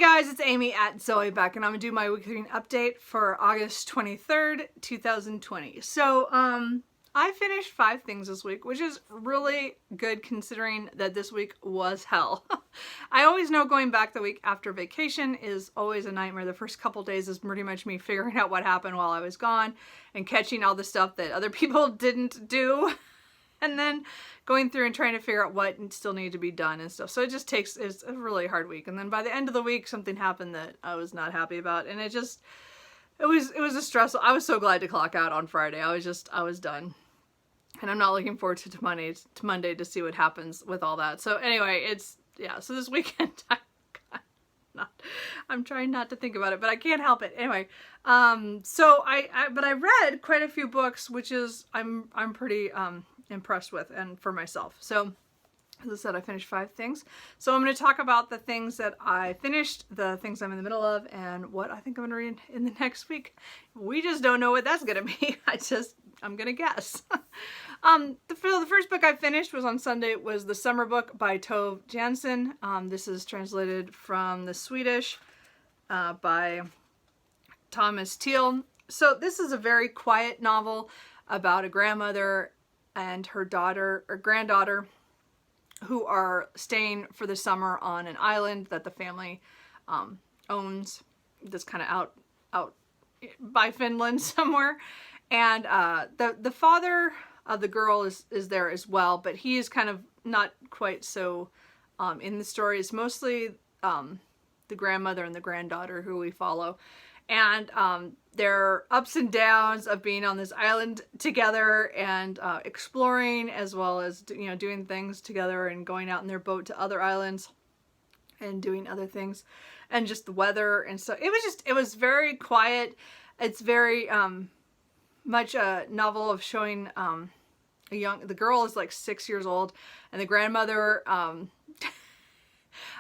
guys, it's Amy at Zoe back, and I'm gonna do my weekly reading update for August 23rd, 2020. So, I finished 5 things this week, which is really good considering that this week was hell. I always know going back the week after vacation is always a nightmare. The first couple days is pretty much me figuring out what happened while I was gone and catching all the stuff that other people didn't do. And then going through and trying to figure out what still needed to be done and stuff. So it just takes, it's a really hard week. And then by the end of the week, something happened that I was not happy about. And it was a stressful. I was so glad to clock out on Friday. I was done. And I'm not looking forward to Monday to see what happens with all that. So anyway, so this weekend, I'm trying not to think about it, but I can't help it. Anyway, so but I read quite a few books, which is, I'm pretty, impressed with and for myself. So as I said, I finished 5 things. So I'm going to talk about the things that I finished, the things I'm in the middle of, and what I think I'm going to read in the next week. We just don't know what that's going to be. I'm going to guess. The first book I finished was on Sunday, was The Summer Book by Tove Jansson. This is translated from the Swedish by Thomas Teal. So this is a very quiet novel about a grandmother and her daughter or granddaughter who are staying for the summer on an island that the family owns, that's kind of out by Finland somewhere. And the father of the girl is there as well, but he is kind of not quite so in the story. It's mostly the grandmother and the granddaughter who we follow. And their ups and downs of being on this island together and exploring, as well as, doing things together and going out in their boat to other islands and doing other things, and just the weather. And so it was very quiet. It's very much a novel of showing the girl is like 6 years old, and the grandmother, I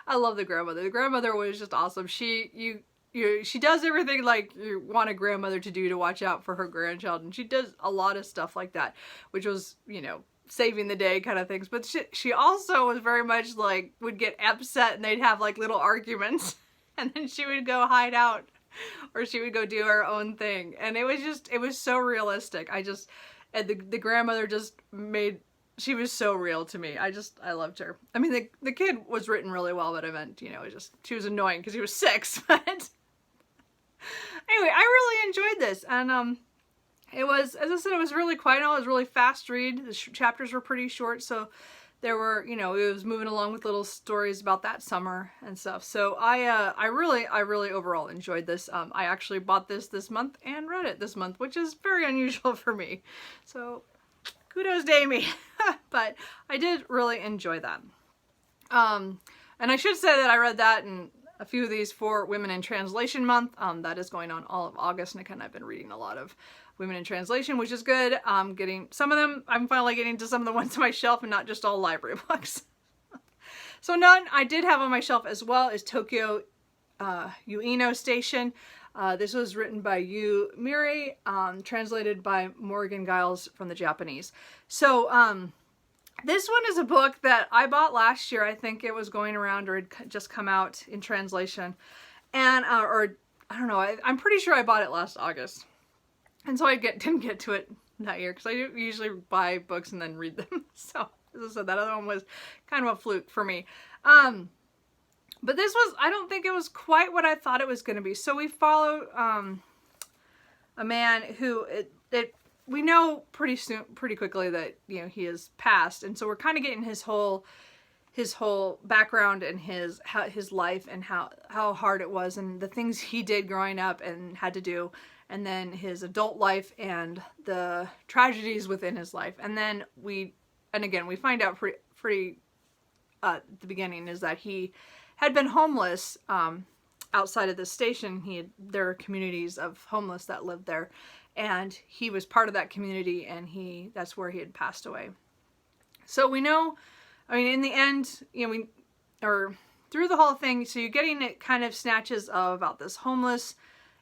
love the grandmother. The grandmother was just awesome. She does everything like you want a grandmother to do to watch out for her grandchild. And she does a lot of stuff like that, which was, saving the day kind of things. But she also was very much like, would get upset and they'd have like little arguments and then she would go hide out or she would go do her own thing. And it was so realistic. And the grandmother she was so real to me. I loved her. I mean, the kid was written really well, but I meant, she was annoying because he was 6, but anyway, I really enjoyed this, and it was, as I said, it was really quiet. It was really fast read. The chapters were pretty short, so there were, it was moving along with little stories about that summer and stuff. So I really overall enjoyed this. I actually bought this month and read it this month, which is very unusual for me. So kudos to Amy, but I did really enjoy that. And I should say that I read that and a few of these for Women in Translation Month. That is going on all of August, and I've been reading a lot of Women in Translation, which is good. Getting some of them, I'm finally getting to some of the ones on my shelf and not just all library books. So none I did have on my shelf as well is Tokyo Ueno Station. This was written by Yu Miri, translated by Morgan Giles from the Japanese. So this one is a book that I bought last year. I think it was going around or had just come out in translation. And, or I don't know, I'm pretty sure I bought it last August. And so I didn't get to it that year because I usually buy books and then read them. So as I said, that other one was kind of a fluke for me. But this was, I don't think it was quite what I thought it was going to be. So we follow a man who, we know pretty quickly that, he has passed. And so we're kind of getting his whole background and his life and how hard it was and the things he did growing up and had to do. And then his adult life and the tragedies within his life. And then we find out pretty at the beginning is that he had been homeless outside of the station. There are communities of homeless that lived there, and he was part of that community, and that's where he had passed away. So we know, in the end, through the whole thing, so you're getting it kind of snatches about this homeless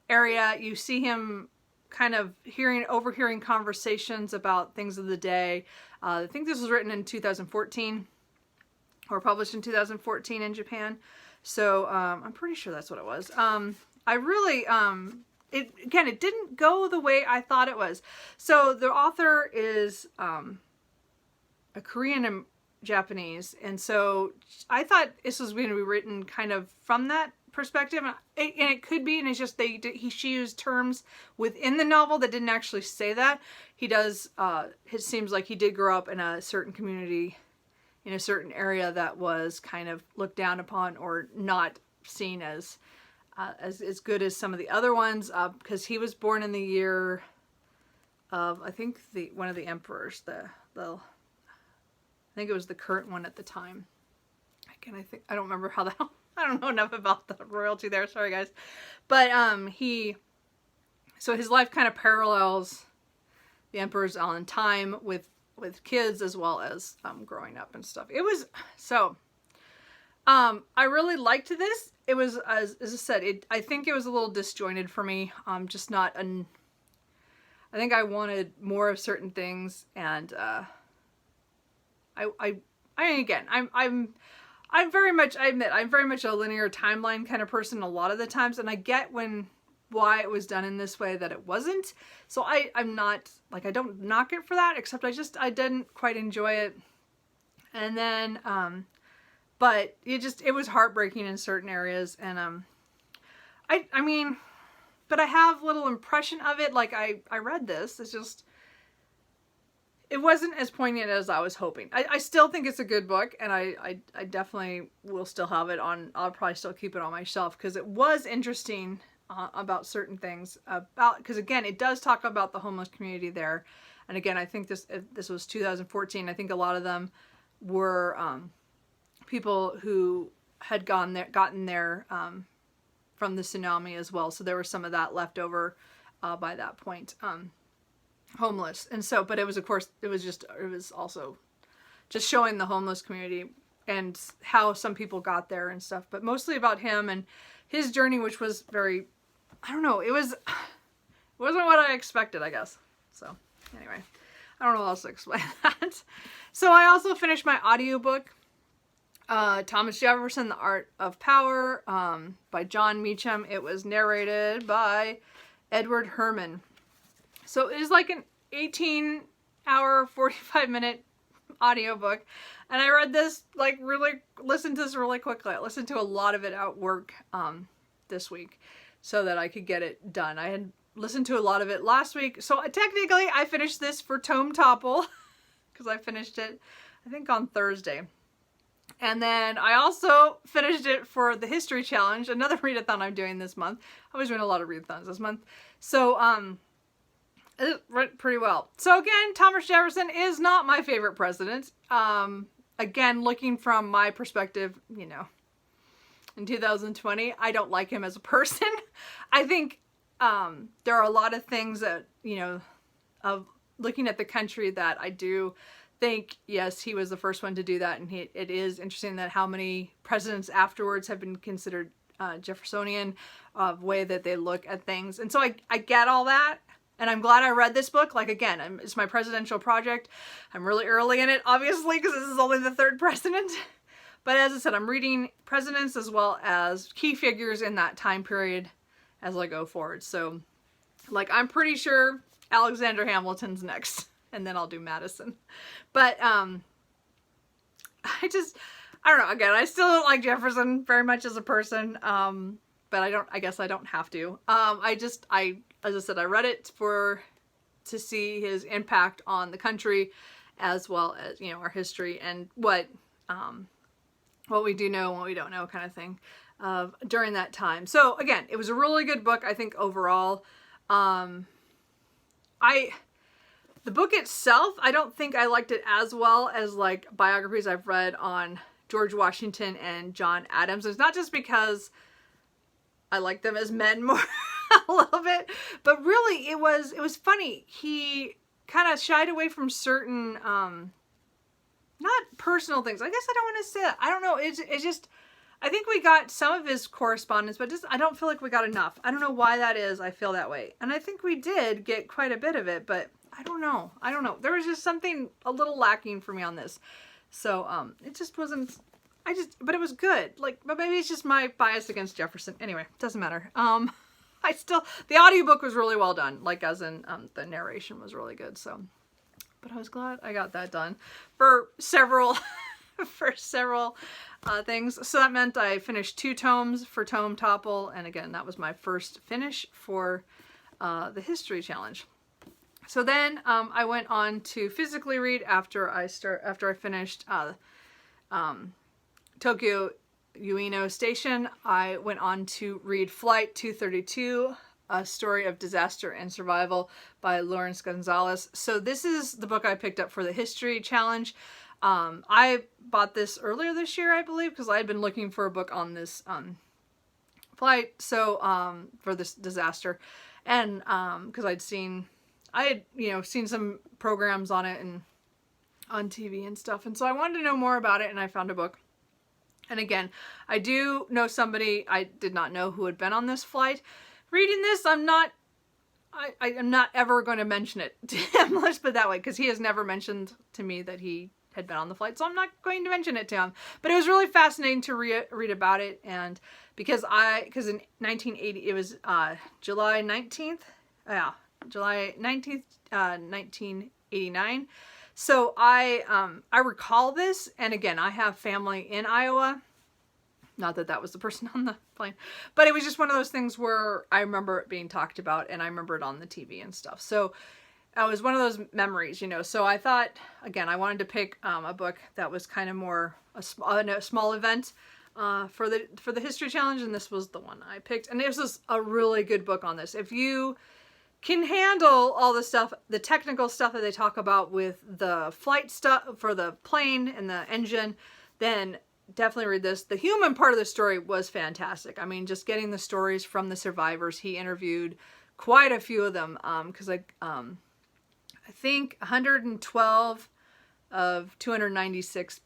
area. You see him kind of overhearing conversations about things of the day. I think this was written in 2014 or published in 2014 in Japan. So I'm pretty sure that's what it was. I really, it didn't go the way I thought it was. So the author is a Korean and Japanese, and so I thought this was going to be written kind of from that perspective, and it could be, and it's just she used terms within the novel that didn't actually say that. He does, it seems like he did grow up in a certain community, in a certain area that was kind of looked down upon or not seen as good as some of the other ones, because he was born in the year of, I think, one of the emperors, I think it was the current one at the time. I don't remember how I don't know enough about the royalty there, sorry guys. But so his life kind of parallels the emperor's on time with kids as well as growing up and stuff. It was, so I really liked this. It was, as I said, I think it was a little disjointed for me. Just not I think I wanted more of certain things, and I'm very much, I admit, I'm very much a linear timeline kind of person a lot of the times, and I get why it was done in this way that it wasn't. So I'm not, like, I don't knock it for that, except I didn't quite enjoy it. And then, but it was heartbreaking in certain areas, and I mean, but I have little impression of it. Like, I read this, it's just, it wasn't as poignant as I was hoping. I still think it's a good book, and I definitely will still have it on, I'll probably still keep it on my shelf, because it was interesting about certain things, because again, it does talk about the homeless community there. And again, I think this was 2014. I think a lot of them were people who had gotten there from the tsunami as well. So there was some of that left over by that point. Homeless. And so, but it was, of course, it was also just showing the homeless community and how some people got there and stuff, but mostly about him and his journey, which was very, I don't know, it wasn't what I expected, I guess. So anyway, I don't know how else to explain that. So I also finished my audiobook, Thomas Jefferson, The Art of Power, by John Meacham. It was narrated by Edward Herman. So it is like an 18-hour, 45-minute audiobook. And I read this, like, listened to this really quickly. I listened to a lot of it at work this week so that I could get it done. I had listened to a lot of it last week. So technically, I finished this for Tome Topple because I finished it, I think, on Thursday. And then I also finished it for the History Challenge, another readathon I'm doing this month. I was doing a lot of readathons this month. So, it went pretty well. So again, Thomas Jefferson is not my favorite president. Again, looking from my perspective, you know, in 2020, I don't like him as a person. I think there are a lot of things that, you know, of looking at the country that I do think, yes, he was the first one to do that. And it is interesting that how many presidents afterwards have been considered Jeffersonian of way that they look at things. And so I get all that. And I'm glad I read this book. Like, again, it's my presidential project. I'm really early in it, obviously, because this is only the third president. But as I said, I'm reading presidents as well as key figures in that time period as I go forward. So, like, I'm pretty sure Alexander Hamilton's next. And then I'll do Madison. But, I don't know. Again, I still don't like Jefferson very much as a person. But I guess I don't have to. As I said, I read it to see his impact on the country as well as, you know, our history and what we do know and what we don't know kind of thing during that time. So again, it was a really good book, I think, overall. The book itself, I don't think I liked it as well as, like, biographies I've read on George Washington and John Adams. It's not just because I like them as men more a little bit, but really it was funny. He kind of shied away from certain, not personal things. I guess I don't want to say that. I don't know. It's just, I think we got some of his correspondence, but just, I don't feel like we got enough. I don't know why that is. I feel that way. And I think we did get quite a bit of it, but I don't know. There was just something a little lacking for me on this. So, it just wasn't, but it was good. Like, but maybe it's just my bias against Jefferson. Anyway, doesn't matter. The audiobook was really well done. Like, as in, the narration was really good. So, but I was glad I got that done for several, things. So that meant I finished 2 tomes for Tome Topple. And again, that was my first finish for, the History Challenge. So then, I went on to physically read after I finished, Tokyo Ueno Station. I went on to read Flight 232, A Story of Disaster and Survival by Lawrence Gonzalez. So this is the book I picked up for the History Challenge. I bought this earlier this year, I believe, because I had been looking for a book on this flight, so for this disaster, and because I had seen some programs on it and on TV and stuff, and so I wanted to know more about it, and I found a book. And again, I do know somebody I did not know who had been on this flight. Reading this, I'm not ever going to mention it to him, let's put it that way, because he has never mentioned to me that he had been on the flight, so I'm not going to mention it to him. But it was really fascinating to read about it, and because in 1980, it was July 19th, July 19th, 1989. So I recall this, and again, I have family in Iowa. Not that that was the person on the plane, but it was just one of those things where I remember it being talked about, and I remember it on the TV and stuff. So it was one of those memories, So I thought, again, I wanted to pick a book that was kind of more a small event for the History Challenge, and this was the one I picked. And this was a really good book on this. If you can handle all the stuff, the technical stuff that they talk about with the flight stuff for the plane and the engine, then definitely read this. The human part of the story was fantastic. I mean, just getting the stories from the survivors. He interviewed quite a few of them, because I think 112 of 296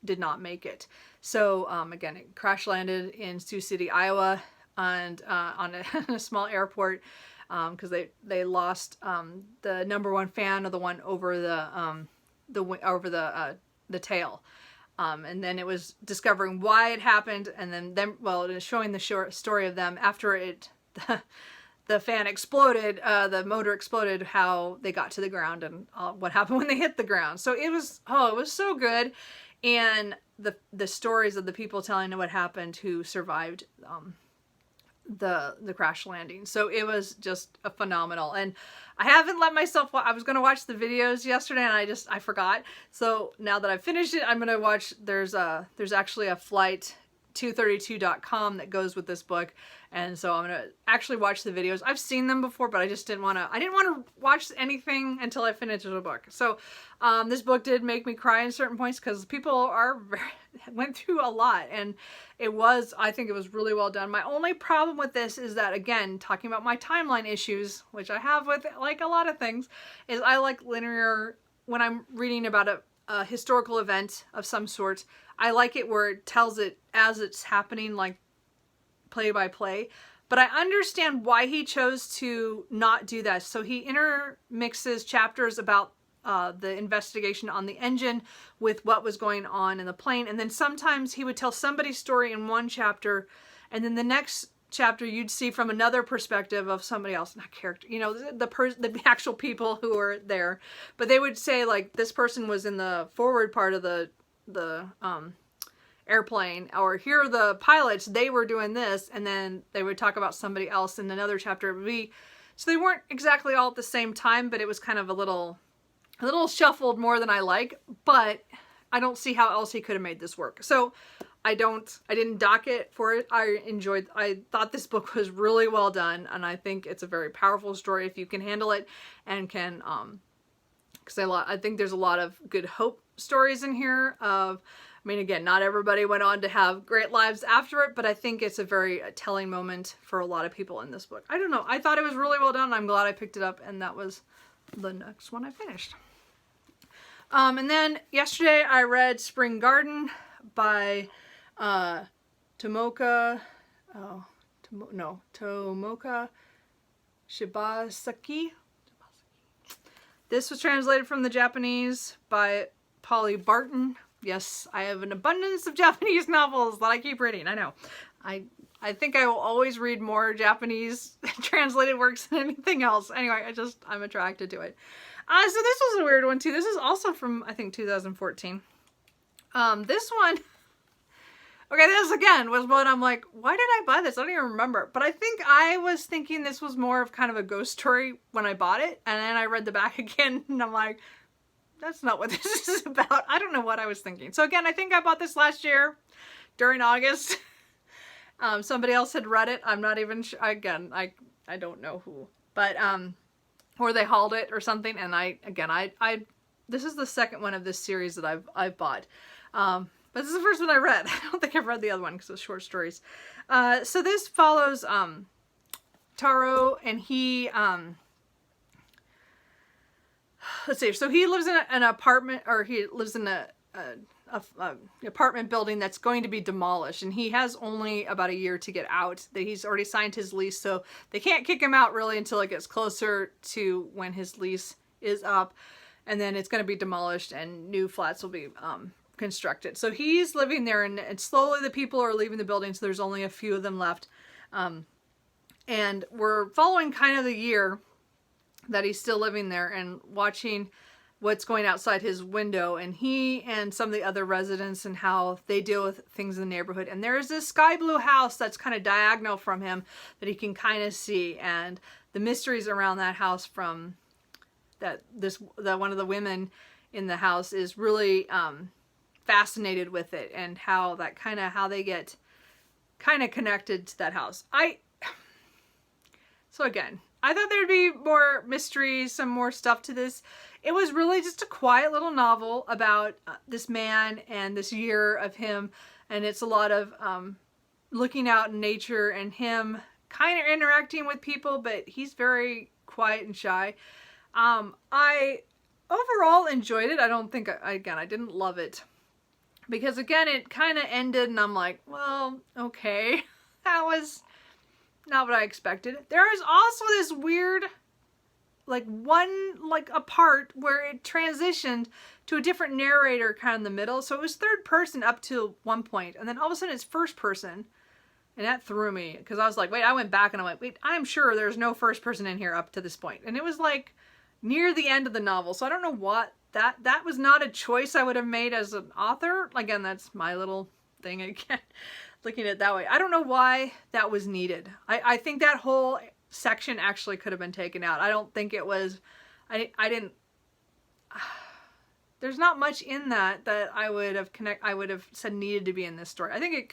did not make it. So again, it crash landed in Sioux City, Iowa, and on a small airport. Because they lost the #1 fan of the one over the tail, and then it was discovering why it happened, and then it was showing the short story of them after the fan exploded, the motor exploded, how they got to the ground and what happened when they hit the ground. So it was so good, and the stories of the people telling what happened who survived the crash landing. So it was just a phenomenal, and I haven't let myself I was going to watch the videos yesterday, and I forgot. So now that I've finished it, I'm going to watch. There's actually a flight 232.com that goes with this book, and so I'm going to actually watch the videos. I've seen them before, but I just didn't want to watch anything until I finished the book. So this book did make me cry in certain points, because people went through a lot, and I think it was really well done. My only problem with this is that, again, talking about my timeline issues, which I have with like a lot of things, is I like linear, when I'm reading about a historical event of some sort, I like it where it tells it as it's happening, like play by play. But I understand why he chose to not do that. So he intermixes chapters about the investigation on the engine with what was going on in the plane. And then sometimes he would tell somebody's story in one chapter, and then the next chapter you'd see from another perspective of somebody else, not character, the actual people who were there. But they would say, like, this person was in the forward part of the airplane, or here are the pilots, they were doing this, and then they would talk about somebody else in another chapter. So they weren't exactly all at the same time, but it was kind of a little shuffled more than I like, but I don't see how else he could have made this work. So I didn't dock it for it. I thought this book was really well done, and I think it's a very powerful story if you can handle it, and can, because I think there's a lot of good hope stories in here again, not everybody went on to have great lives after it, but I think it's a very telling moment for a lot of people in this book. I don't know. I thought it was really well done. I'm glad I picked it up, and that was the next one I finished. And then yesterday I read Spring Garden by Tomoka Shibasaki. This was translated from the Japanese by Polly Barton. Yes, I have an abundance of Japanese novels that I keep reading. I know. I think I will always read more Japanese translated works than anything else. Anyway, I'm attracted to it. So this was a weird one too. This is also from, I think, 2014. This one, okay, this again was one I'm like, why did I buy this? I don't even remember. But I think I was thinking this was more of kind of a ghost story when I bought it. And then I read the back again and I'm like, that's not what this is about. I don't know what I was thinking. So again, I think I bought this last year during August. Somebody else had read it. I'm not even sure. Again, I don't know who, but, or they hauled it or something. And this is the second one of this series that I've bought. But this is the first one I read. I don't think I've read the other one because it's short stories. So this follows, Taro, and he, let's see. So he lives in an apartment, or he lives in a apartment building that's going to be demolished, and he has only about a year to get out. That he's already signed his lease, so they can't kick him out really until it gets closer to when his lease is up, and then it's going to be demolished and new flats will be constructed. So he's living there, and slowly the people are leaving the building, so there's only a few of them left. And we're following kind of the year that he's still living there and watching what's going outside his window, and he and some of the other residents and how they deal with things in the neighborhood. And there's this sky blue house that's kind of diagonal from him that he can kind of see, and the mysteries around that house from that one of the women in the house is really fascinated with it, and how they get kind of connected to that house. So again, I thought there'd be more mysteries, some more stuff to this. It was really just a quiet little novel about this man and this year of him. And it's a lot of looking out in nature and him kind of interacting with people, but he's very quiet and shy. I overall enjoyed it. I don't think, I didn't love it. Because again, it kind of ended and I'm like, well, okay. That was not what I expected. There is also this weird, a part where it transitioned to a different narrator kind of in the middle. So it was third person up to one point, and then all of a sudden it's first person. And that threw me, because I was like, wait, I went back and I'm like, wait, I'm sure there's no first person in here up to this point. And it was like near the end of the novel. So I don't know what, that was not a choice I would have made as an author. Again, that's my little thing again. Looking at it that way. I don't know why that was needed. I think that whole section actually could have been taken out. I don't think it was, I didn't, there's not much in that I would have said needed to be in this story. I think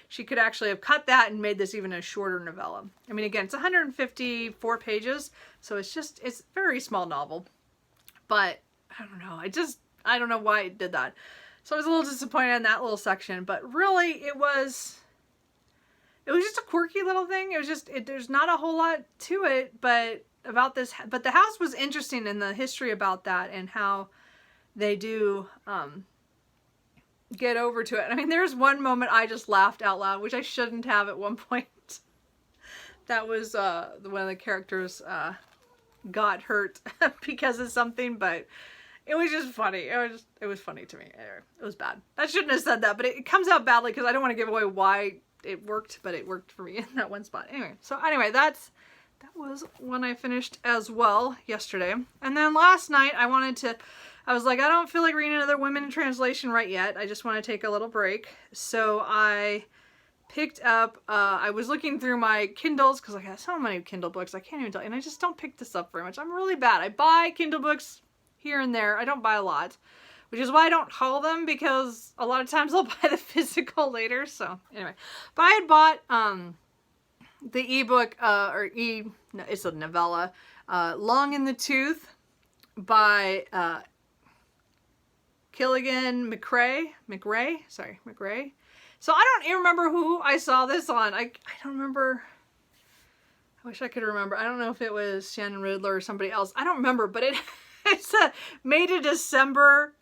she could actually have cut that and made this even a shorter novella. I mean, again, it's 154 pages, so it's a very small novel, but I don't know. I don't know why it did that. So I was a little disappointed in that little section, but really it was just a quirky little thing. It was just, there's not a whole lot to it, but the house was interesting in the history about that and how they do get over to it. I mean, there's one moment I just laughed out loud, which I shouldn't have at one point. That was one of the characters got hurt because of something, but it was just funny. It was funny to me. It was bad. I shouldn't have said that, but it comes out badly because I don't want to give away why it worked, but it worked for me in that one spot. Anyway, that was one I finished as well yesterday. And then last night I was like, I don't feel like reading another women in translation right yet. I just want to take a little break. So I picked up, I was looking through my Kindles because I got so many Kindle books, I can't even tell you, and I just don't pick this up very much. I'm really bad. I buy Kindle books here and there. I don't buy a lot, which is why I don't haul them, because a lot of times I'll buy the physical later. So anyway, but I had bought the ebook, it's a novella, Long in the Tooth by Killian McRae. So I don't even remember who I saw this on. I don't remember. I wish I could remember. I don't know if it was Shannon Riddler or somebody else. I don't remember, but it's a May to December,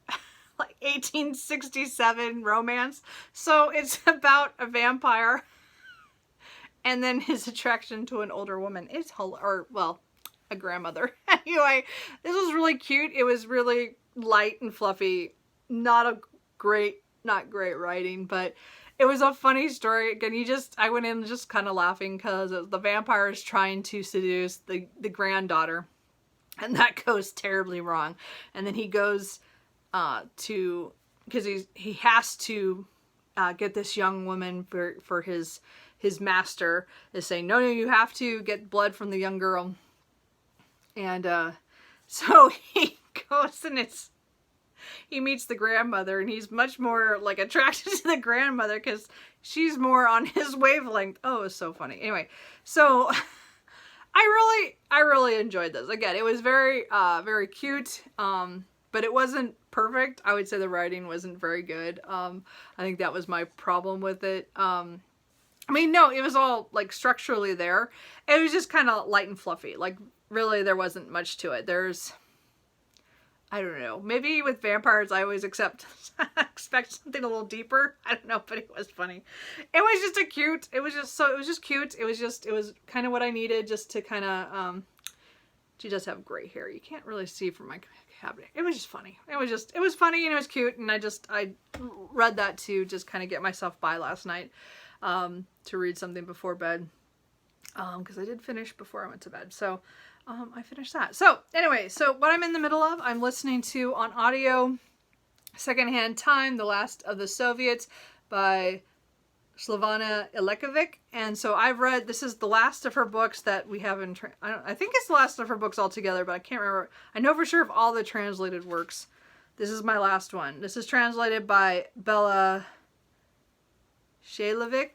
like 1867 romance. So it's about a vampire and then his attraction to an older woman. It's a grandmother. Anyway, this was really cute. It was really light and fluffy. Not not great writing, but it was a funny story. Again, I went in just kind of laughing because the vampire is trying to seduce the granddaughter, and that goes terribly wrong. And then he goes because he has to get this young woman for his master is saying, no, you have to get blood from the young girl. And so he goes and he meets the grandmother, and he's much more like attracted to the grandmother because she's more on his wavelength. Oh, it's so funny. Anyway, so I really enjoyed this. Again, it was very cute, but it wasn't perfect. I would say the writing wasn't very good. I think that was my problem with it. I mean, no, it was all like structurally there. It was just kind of light and fluffy. Like really, there wasn't much to it. I don't know. Maybe with vampires, I always expect something a little deeper. I don't know, but it was funny. It was just cute. It was just cute. It was kind of what I needed just to kind of, she does have gray hair. You can't really see from my cabinet. It was just funny. It was funny and it was cute. And I read that to just kind of get myself by last night, to read something before bed. Cause I did finish before I went to bed. So, I finished that. So anyway, so what I'm in the middle of, I'm listening to on audio, Secondhand Time, The Last of the Soviets by Slavana Ilekovic. And so I've read, this is the last of her books that we have in, I think it's the last of her books altogether, but I can't remember. I know for sure of all the translated works. This is my last one. This is translated by Bella Shailovic.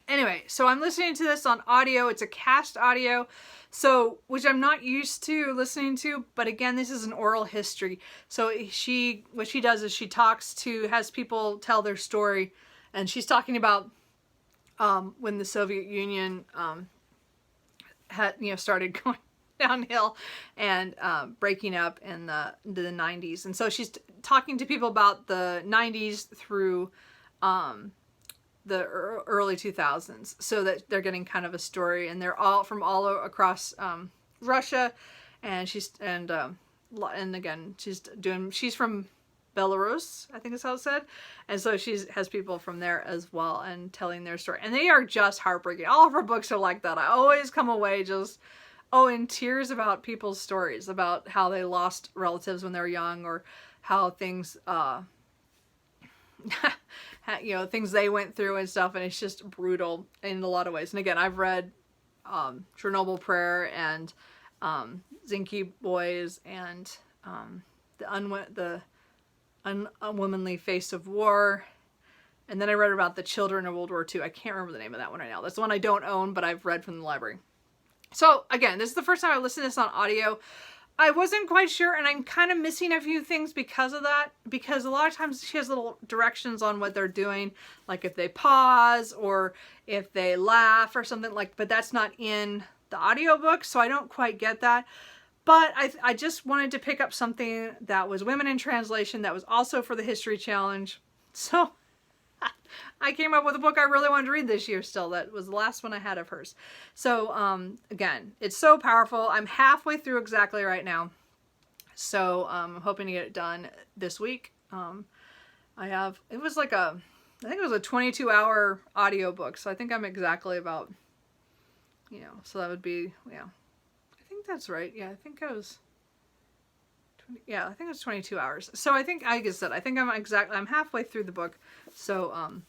Anyway, so I'm listening to this on audio. It's a cast audio. So, which I'm not used to listening to, but again, this is an oral history. So what she does is she has people tell their story, and she's talking about when the Soviet Union had started going downhill and breaking up in the 90s, and so she's talking to people about the 90s through the early 2000s, so that they're getting kind of a story, and they're all from all across Russia, and again she's from Belarus, I think is how it's said, and so has people from there as well and telling their story, and they are just heartbreaking. All of her books are like that. I always come away just in tears about people's stories about how they lost relatives when they were young, or how things things they went through and stuff, and it's just brutal in a lot of ways. And again, I've read Chernobyl Prayer and Zinky Boys and the Unwomanly Face of War, and then I read about the children of World War II. I can't remember the name of that one right now. That's the one I don't own, but I've read from the library. So again, this is the first time I listened to this on audio. I wasn't quite sure, and I'm kind of missing a few things because of that, because a lot of times she has little directions on what they're doing, like if they pause or if they laugh or something, but that's not in the audiobook, so I don't quite get that. But I just wanted to pick up something that was women in translation, that was also for the History Challenge. So I came up with a book I really wanted to read this year still. That was the last one I had of hers. So, again, it's so powerful. I'm halfway through exactly right now. So, I'm hoping to get it done this week. It was like I think it was a 22-hour audiobook. So I think I'm exactly about, so that would be, I think that's right. Yeah, I think I was, I think it was 22 hours. So I think, like I said, I'm halfway through the book. So,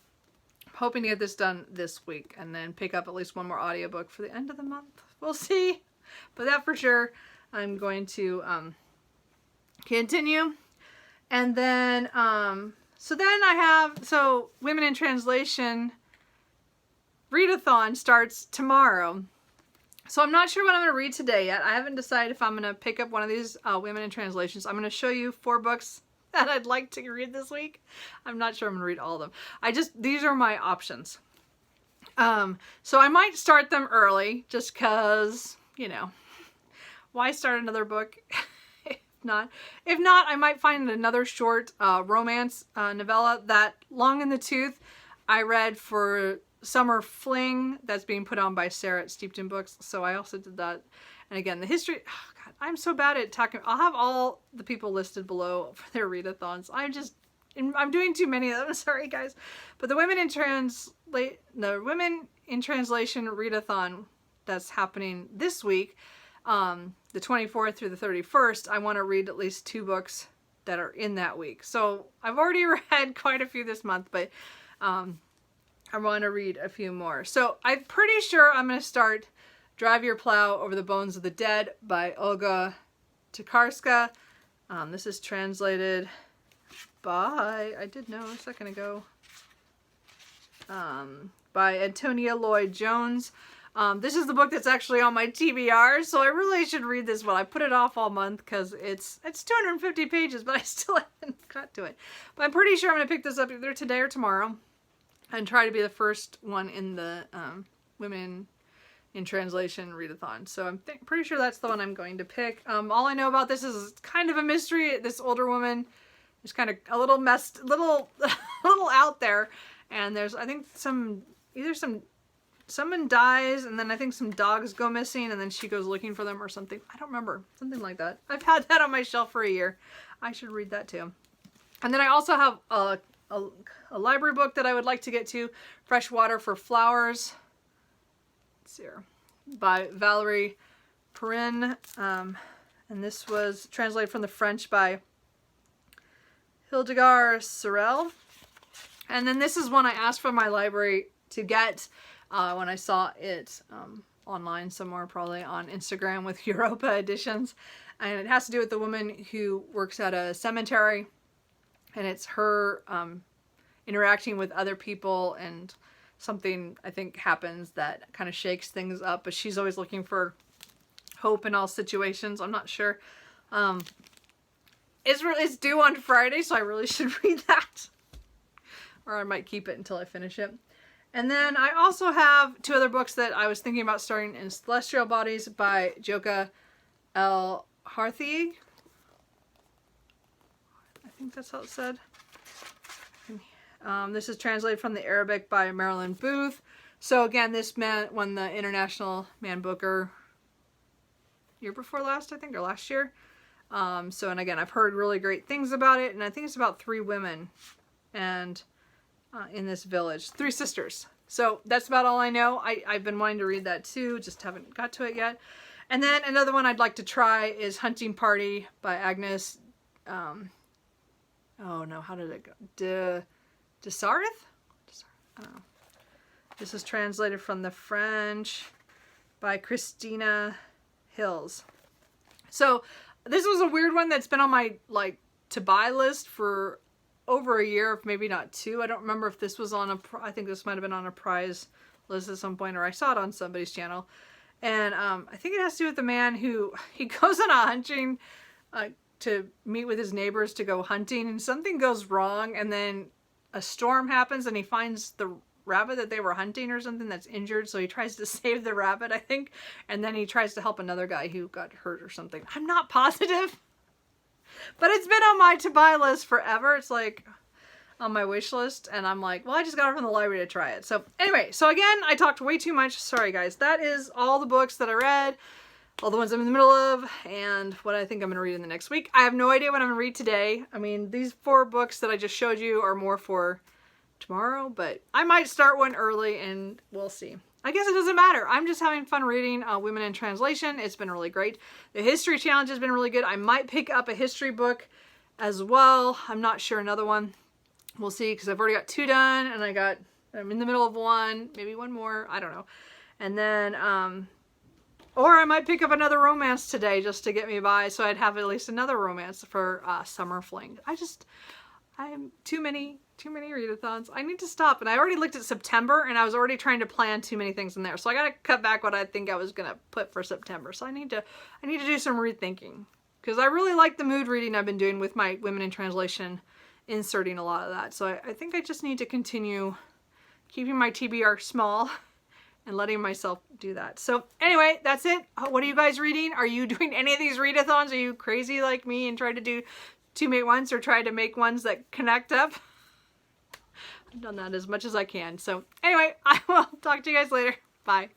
hoping to get this done this week and then pick up at least one more audiobook for the end of the month. We'll see. But that for sure, I'm going to continue. And then, so Women in Translation Readathon starts tomorrow. So I'm not sure what I'm going to read today yet. I haven't decided if I'm going to pick up one of these Women in Translations. I'm going to show you 4 books that I'd like to read this week. I'm not sure I'm going to read all of them. These are my options. So I might start them early just because, why start another book? If not, I might find another short romance novella. That Long in the Tooth I read for Summer Fling, that's being put on by Sarah at Steepton Books. So I also did that. And again, the history, oh God, I'm so bad at talking. I'll have all the people listed below for their readathons. I'm just I'm doing too many of them, sorry guys. But the Women in Translation Readathon that's happening this week, the 24th through the 31st, I want to read at least 2 books that are in that week. So I've already read quite a few this month, but I want to read a few more. So I'm pretty sure I'm going to start Drive Your Plow Over the Bones of the Dead by Olga Tokarska. This is translated by, I did know a second ago, by Antonia Lloyd-Jones. This is the book that's actually on my TBR, so I really should read this one. I put it off all month because it's 250 pages, but I still haven't got to it. But I'm pretty sure I'm going to pick this up either today or tomorrow and try to be the first one in the Women in Translation Readathon. So I'm pretty sure that's the one I'm going to pick. All I know about this is it's kind of a mystery. This older woman is kind of a little messed, a little out there, and there's, I think, someone dies, and then I think some dogs go missing, and then she goes looking for them or something. I don't remember. Something like that. I've had that on my shelf for a year. I should read that too. And then I also have a library book that I would like to get to, Fresh Water for Flowers. Let's see here. By Valerie Perrin. And this was translated from the French by Hildegard Sorel. And then this is one I asked from my library to get when I saw it online somewhere, probably on Instagram with Europa Editions. And it has to do with the woman who works at a cemetery. And it's her interacting with other people, and something, I think, happens that kind of shakes things up. But she's always looking for hope in all situations. I'm not sure. It's due on Friday, so I really should read that. Or I might keep it until I finish it. And then I also have 2 other books that I was thinking about starting in Celestial Bodies by Joka El Harthi. I think that's how it's said. This is translated from the Arabic by Marilyn Booth. So again, this man won the International Man Booker year before last, I think, or last year. And again, I've heard really great things about it, and I think it's about 3 women and in this village, 3 sisters. So that's about all I know. I've been wanting to read that too, just haven't got to it yet. And then another one I'd like to try is Hunting Party by Agnes. Oh no, how did it go? Desarth? I don't know. This is translated from the French by Christina Hills. So this was a weird one that's been on my to buy list for over a year, if maybe not 2. I don't remember if this was on I think this might have been on a prize list at some point, or I saw it on somebody's channel. And I think it has to do with the man who, he goes on a hunting to meet with his neighbors to go hunting, and something goes wrong, and then a storm happens, and he finds the rabbit that they were hunting or something that's injured, so he tries to save the rabbit, I think, and then he tries to help another guy who got hurt or something. I'm not positive, but it's been on my to-buy list forever. It's like on my wish list, and I'm like, well, I just got it from the library to try it. So anyway, so again, I talked way too much. Sorry guys. That is all the books that I read, all the ones I'm in the middle of, and what I think I'm going to read in the next week. I have no idea what I'm going to read today. I mean, these 4 books that I just showed you are more for tomorrow, but I might start one early, and we'll see. I guess it doesn't matter. I'm just having fun reading Women in Translation. It's been really great. The history challenge has been really good. I might pick up a history book as well. I'm not sure, another one. We'll see, because I've already got 2 done, and I'm in the middle of 1, maybe 1 more. I don't know. And then, or I might pick up another romance today just to get me by, so I'd have at least another romance for summer fling. I'm too many readathons. I need to stop. And I already looked at September, and I was already trying to plan too many things in there. So I got to cut back what I think I was going to put for September. So I need to do some rethinking, because I really like the mood reading I've been doing with my Women in Translation, inserting a lot of that. So I think I just need to continue keeping my TBR small and letting myself do that. So anyway, that's it. What are you guys reading? Are you doing any of these readathons? Are you crazy like me and try to do 2 mate ones, or try to make ones that connect up? I've done that as much as I can. So anyway, I will talk to you guys later. Bye.